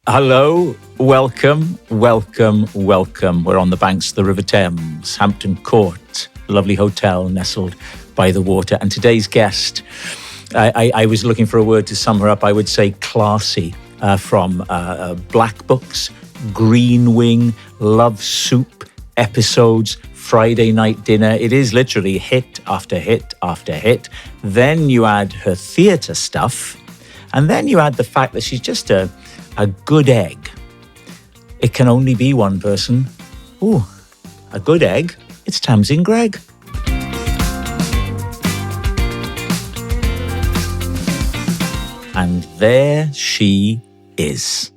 Hello, welcome. We're on the banks of the River Thames, Hampton Court, lovely hotel nestled by the water. And today's guest, I was looking for a word to sum her up. I would say classy, from Black Books, Green Wing, Love Soup episodes, Friday Night Dinner. It is literally hit after hit after hit. Then you add her theatre stuff, and then you add the fact that she's just a good egg. It can only be one person. Ooh, a good egg. It's Tamsin Greig. And there she is.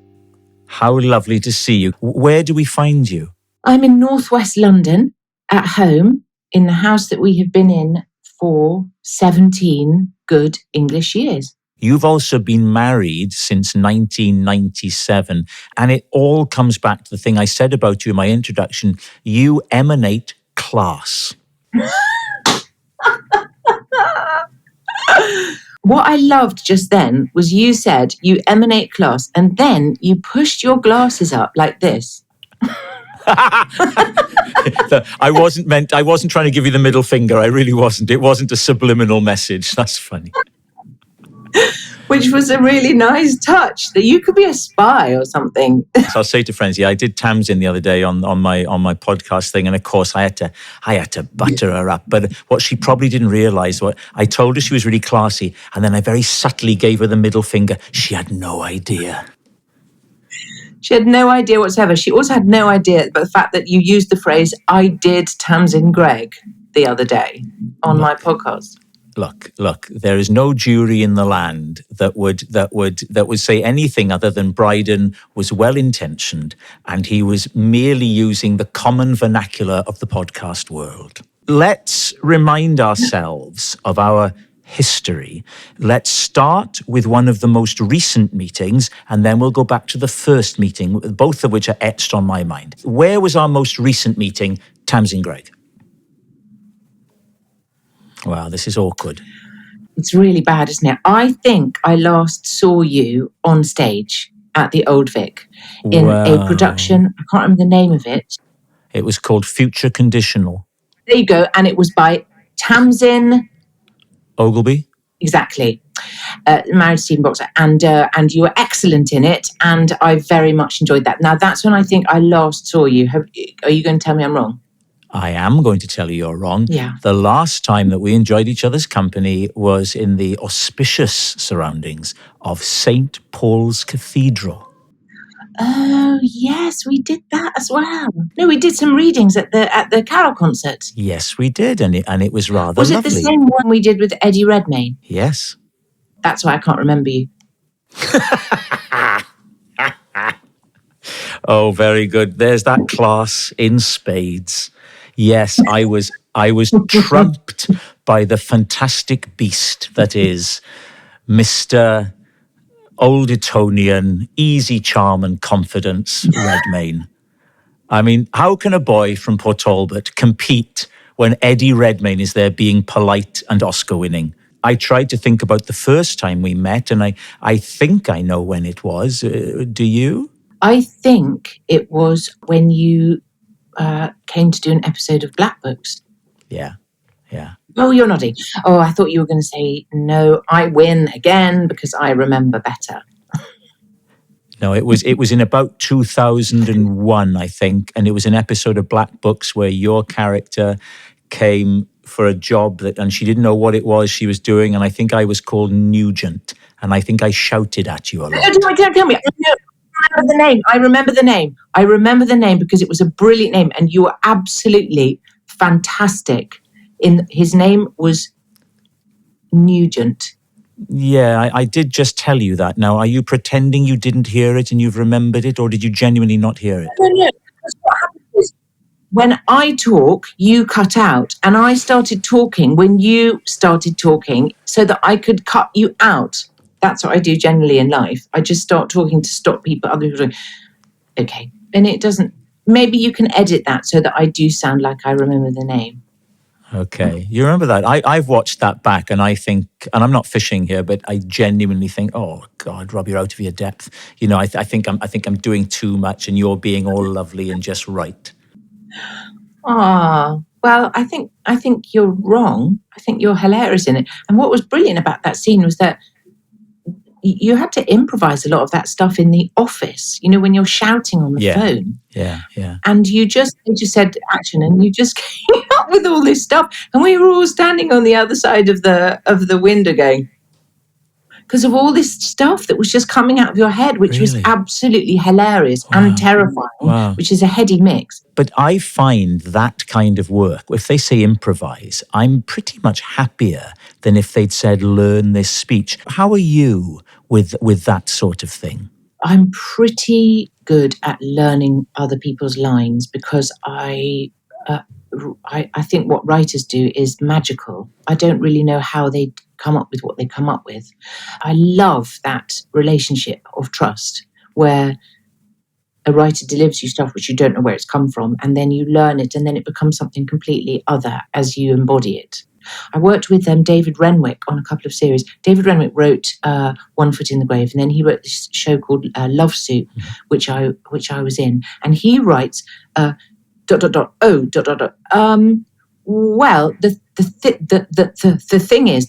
How lovely to see you. Where do we find you? I'm in northwest London, at home, in the house that we have been in for 17 good English years. You've also been married since 1997, and it all comes back to the thing I said about you in my introduction. You emanate class. What I loved just then was you said you emanate class, and then you pushed your glasses up like this. I wasn't trying to give you the middle finger. I really wasn't. It wasn't a subliminal message. That's funny. Which was a really nice touch, that you could be a spy or something. So I'll say to friends, I did Tamsin the other day on my podcast thing, and of course I had to butter her up. But what she probably didn't realise, what I told her she was really classy, and then I very subtly gave her the middle finger. She had no idea. She had no idea whatsoever. She also had no idea about the fact that you used the phrase "I did Tamsin Greig" the other day on my podcast. Look, there is no jury in the land that would say anything other than Brydon was well-intentioned and he was merely using the common vernacular of the podcast world. Let's remind ourselves of our history. Let's start with one of the most recent meetings, and then we'll go back to the first meeting, both of which are etched on my mind. Where was our most recent meeting, Tamsin Greig? Wow, this is awkward. It's really bad, isn't it? I think I last saw you on stage at the Old Vic in a production. I can't remember the name of it. It was called Future Conditional. There you go. And it was by Tamsin Ogilvy. Exactly. Married Stephen Boxer. And you were excellent in it. And I very much enjoyed that. Now, that's when I think I last saw you. Are you going to tell me I'm wrong? I am going to tell you you're wrong. Yeah. The last time that we enjoyed each other's company was in the auspicious surroundings of St. Paul's Cathedral. Oh, yes, we did that as well. No, we did some readings at the Carol concert. Yes, we did, and it was rather lovely. Was it the same one we did with Eddie Redmayne? Yes. That's why I can't remember you. Oh, very good. There's that class in spades. Yes, I was trumped by the fantastic beast that is Mr. Old Etonian, easy charm and confidence, Redmayne. I mean, how can a boy from Port Talbot compete when Eddie Redmayne is there being polite and Oscar-winning? I tried to think about the first time we met, and I think I know when it was. Do you? I think it was when you came to do an episode of Black Books. Yeah. Oh, you're nodding. Oh, I thought you were going to say, no, I win again because I remember better. No, it was in about 2001, I think, and it was an episode of Black Books where your character came for a job and she didn't know what it was she was doing, and I think I was called Nugent, and I think I shouted at you a lot. Don't tell me. I remember the name because it was a brilliant name, and you were absolutely fantastic. His name was Nugent. Yeah, I did just tell you that. Now, are you pretending you didn't hear it and you've remembered it, or did you genuinely not hear it? No. Because what happened is, when I talk, you cut out, and I started talking when you started talking so that I could cut you out. That's what I do generally in life. I just start talking to stop people. Other people are, okay. And it doesn't, maybe you can edit that so that I do sound like I remember the name. Okay. You remember that? I've watched that back and I think, and I'm not fishing here, but I genuinely think, oh God, Rob, you're out of your depth. You know, I think I'm doing too much and you're being all lovely and just right. Ah, well, I think you're wrong. I think you're hilarious in it. And what was brilliant about that scene was that you had to improvise a lot of that stuff in the office, you know, when you're shouting on the phone. Yeah. And they just said action, and you just came up with all this stuff. And we were all standing on the other side of the window going, because of all this stuff that was just coming out of your head, which was Really? absolutely hilarious and terrifying, which is a heady mix. But I find that kind of work, if they say improvise, I'm pretty much happier than if they'd said learn this speech. How are you with that sort of thing? I'm pretty good at learning other people's lines because I think what writers do is magical. I don't really know how they come up with what they come up with. I love that relationship of trust where a writer delivers you stuff which you don't know where it's come from, and then you learn it, and then it becomes something completely other as you embody it. I worked with David Renwick on a couple of series. David Renwick wrote One Foot in the Grave, and then he wrote this show called Love Suit, which I was in, and he writes well, the thing is ...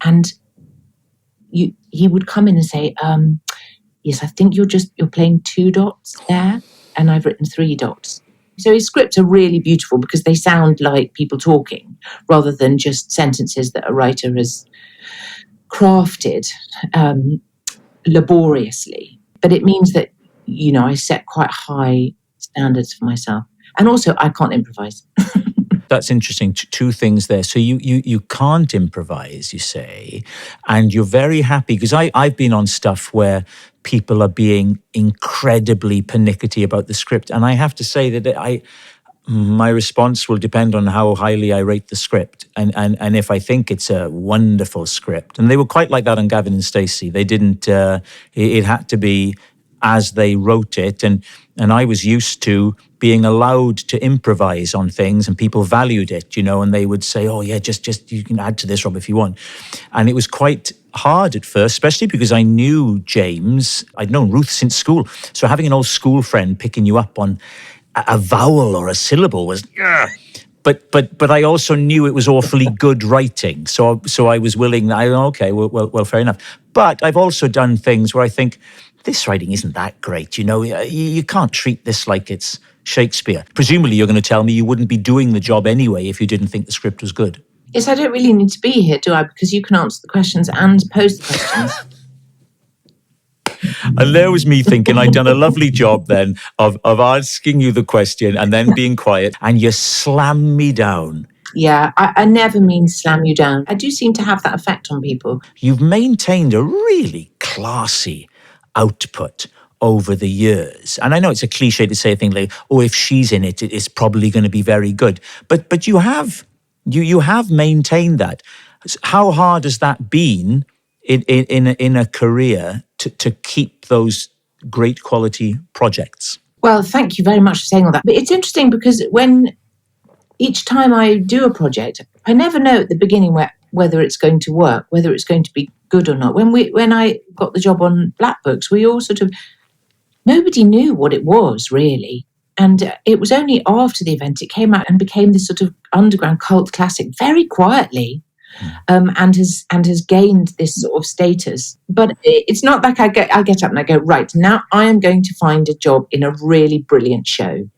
and he would come in and say, yes, I think you're playing 2 dots there, and I've written 3 dots. So his scripts are really beautiful because they sound like people talking rather than just sentences that a writer has crafted laboriously. But it means that, you know, I set quite high standards for myself. And also, I can't improvise. That's interesting. Two things there. So you can't improvise, you say, and you're very happy because I've been on stuff where people are being incredibly pernickety about the script, and I have to say that my response will depend on how highly I rate the script, and if I think it's a wonderful script. And they were quite like that on Gavin and Stacey. They didn't. It had to be as they wrote it, and I was used to being allowed to improvise on things, and people valued it, you know, and they would say, oh yeah, just you can add to this, Rob, if you want. And it was quite hard at first, especially because I knew James. I'd known Ruth since school, so having an old school friend picking you up on a vowel or a syllable was but I also knew it was awfully good writing, so I was willing. Okay, well, fair enough. But I've also done things where I think this writing isn't that great. You know, you can't treat this like it's Shakespeare. Presumably, you're going to tell me you wouldn't be doing the job anyway if you didn't think the script was good. Yes, I don't really need to be here, do I? Because you can answer the questions and pose the questions. And there was me thinking I'd done a lovely job then of asking you the question and then being quiet, and you slam me down. Yeah, I never mean slam you down. I do seem to have that effect on people. You've maintained a really classy output over the years. And I know it's a cliche to say a thing like, oh, if she's in it, it's probably going to be very good. But you have maintained that. How hard has that been in a career to keep those great quality projects? Well, thank you very much for saying all that. But it's interesting because each time I do a project, I never know at the beginning whether it's going to work, whether it's going to be good or not. When I got the job on Black Books, we all nobody knew what it was really. And it was only after the event it came out and became this sort of underground cult classic very quietly. And has gained this sort of status. But it's not like I get up and I go, right, now I am going to find a job in a really brilliant show.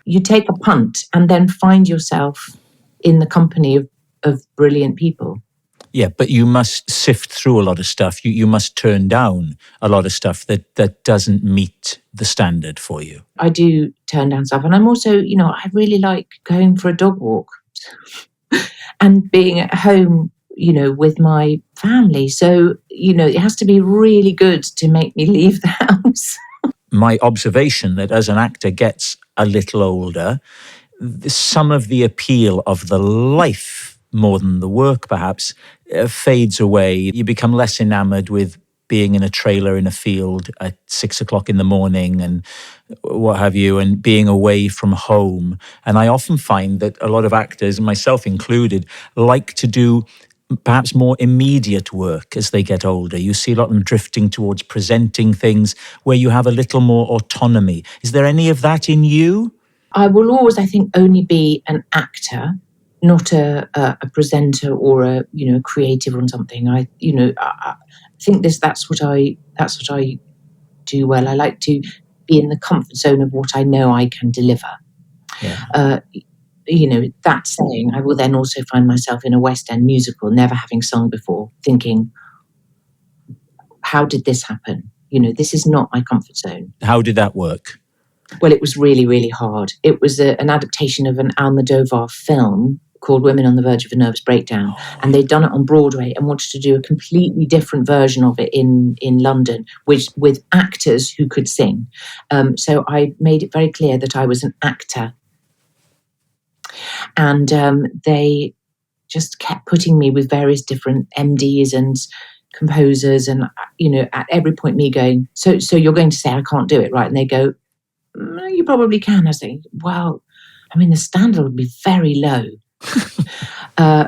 You take a punt and then find yourself in the company of brilliant people. Yeah, but you must sift through a lot of stuff. You must turn down a lot of stuff that doesn't meet the standard for you. I do turn down stuff. And I'm also, you know, I really like going for a dog walk. And being at home, you know, with my family. So, you know, it has to be really good to make me leave the house. My observation that as an actor gets a little older, some of the appeal of the life, more than the work perhaps, fades away. You become less enamored with being in a trailer in a field at 6 o'clock in the morning and what have you, and being away from home. And I often find that a lot of actors, myself included, like to do perhaps more immediate work as they get older. You see a lot of them drifting towards presenting things where you have a little more autonomy. Is there any of that in you? I will always, I think, only be an actor, not a presenter or a creative on something. I think that's what I do well. I like to be in the comfort zone of what I know I can deliver. Yeah. That saying, I will then also find myself in a West End musical, never having sung before, thinking, how did this happen? This is not my comfort zone. How did that work? Well, it was really, really hard. It was an adaptation of an Almodovar film called Women on the Verge of a Nervous Breakdown. And they'd done it on Broadway and wanted to do a completely different version of it in London, with actors who could sing. So I made it very clear that I was an actor. And they just kept putting me with various different MDs and composers. And, at every point me going, so you're going to say I can't do it, right? And they go, no, you probably can. I say, well, the standard would be very low.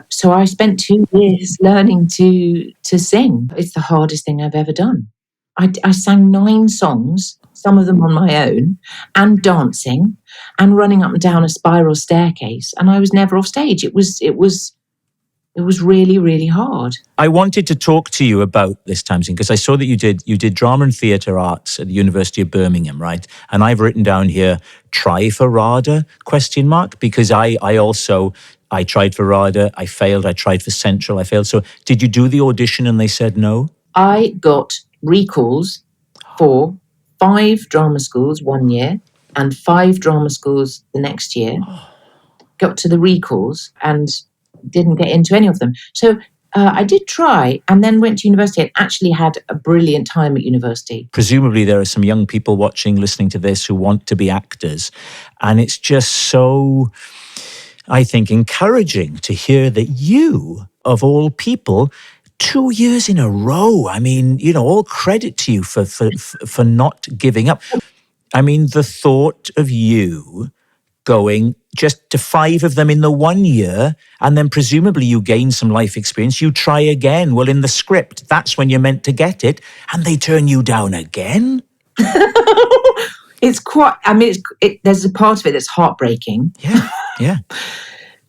So I spent 2 years learning to sing. It's the hardest thing I've ever done. I sang 9 songs, some of them on my own, and dancing, and running up and down a spiral staircase. And I was never off stage. It was really, really hard. I wanted to talk to you about this, Tamsin, because I saw that you did drama and theatre arts at the University of Birmingham, right? And I've written down here, try for RADA, ? Because I tried for RADA, I failed, I tried for Central, I failed. So did you do the audition and they said no? I got recalls for 5 drama schools one year and 5 drama schools the next year. Got to the recalls and didn't get into any of them. So I did try, and then went to university and actually had a brilliant time at university. Presumably there are some young people watching, listening to this who want to be actors. And it's just so, I think, encouraging to hear that you, of all people, 2 years in a row. All credit to you for not giving up. The thought of you going just to 5 of them in the 1 year, and then presumably you gain some life experience, you try again. Well, in the script, that's when you're meant to get it, and they turn you down again. It's quite, there's a part of it that's heartbreaking. Yeah.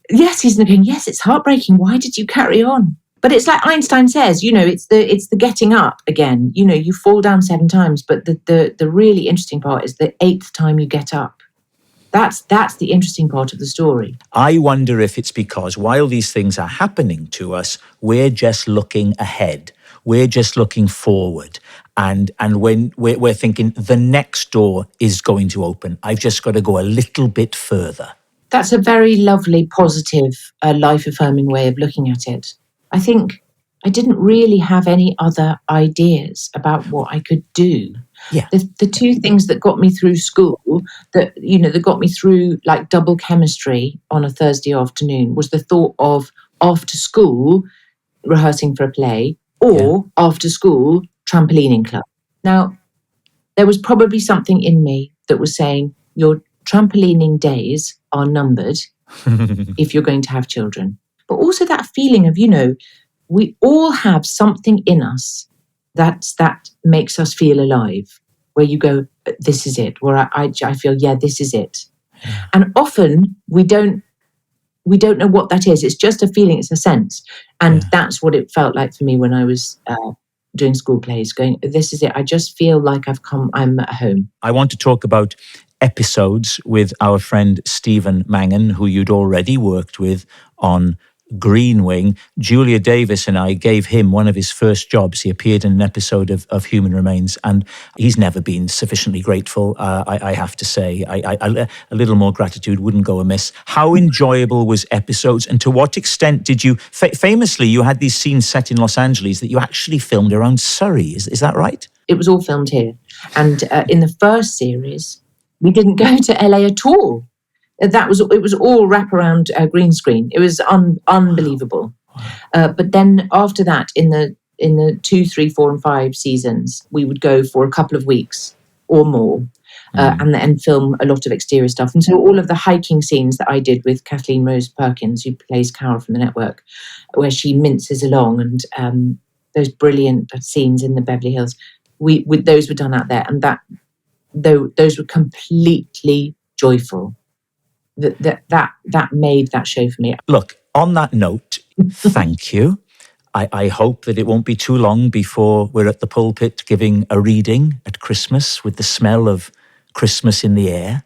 Yes, he's looking, yes, it's heartbreaking. Why did you carry on? But it's like Einstein says, it's the getting up again. You fall down 7 times, but the really interesting part is the 8th time you get up. That's the interesting part of the story. I wonder if it's because while these things are happening to us, we're just looking ahead. We're just looking forward. And when we're thinking the next door is going to open, I've just got to go a little bit further. That's a very lovely, positive, life-affirming way of looking at it. I think I didn't really have any other ideas about what I could do. Yeah. The 2 things that got me through school, that got me through like double chemistry on a Thursday afternoon, was the thought of after school rehearsing for a play, or after school trampolining club. Now, there was probably something in me that was saying your trampolining days are numbered if you're going to have children. But also that feeling of, we all have something in us that makes us feel alive, where you go, this is it, where I feel, yeah, this is it. Yeah. And often we don't know what that is. It's just a feeling, it's a sense. And that's what it felt like for me when I was doing school plays, going, this is it. I just feel like I'm at home. I want to talk about episodes with our friend Stephen Mangan, who you'd already worked with on Green Wing. Julia Davis and I gave him one of his first jobs. He appeared in an episode of Human Remains, and he's never been sufficiently grateful, I have to say. A little more gratitude wouldn't go amiss. How enjoyable was episodes, and to what extent did you... famously, you had these scenes set in Los Angeles that you actually filmed around Surrey. Is that right? It was all filmed here. And in the first series, we didn't go to LA at all. It was all wraparound green screen. It was unbelievable. But then after that, in the the 2, 3, 4, and 5 seasons, we would go for a couple of weeks or more. And film a lot of exterior stuff. And so all of the hiking scenes that I did with Kathleen Rose Perkins, who plays Carol from the network, where she minces along, and those brilliant scenes in the Beverly Hills, those were done out there, and those were completely joyful. That made that show for me. Look, on that note, thank you. I hope that it won't be too long before we're at the pulpit giving a reading at Christmas with the smell of Christmas in the air.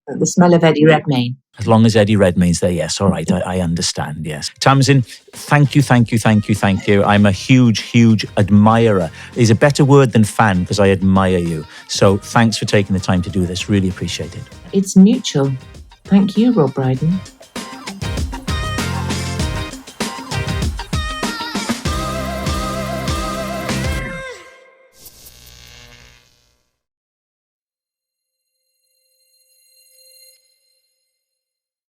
The smell of Eddie Redmayne. As long as Eddie Redmayne's there, yes, all right, I understand, yes. Tamsin, thank you. I'm a huge admirer. Is a better word than fan, because I admire you. So thanks for taking the time to do this. Really appreciate it. It's mutual. Thank you, Rob Brydon.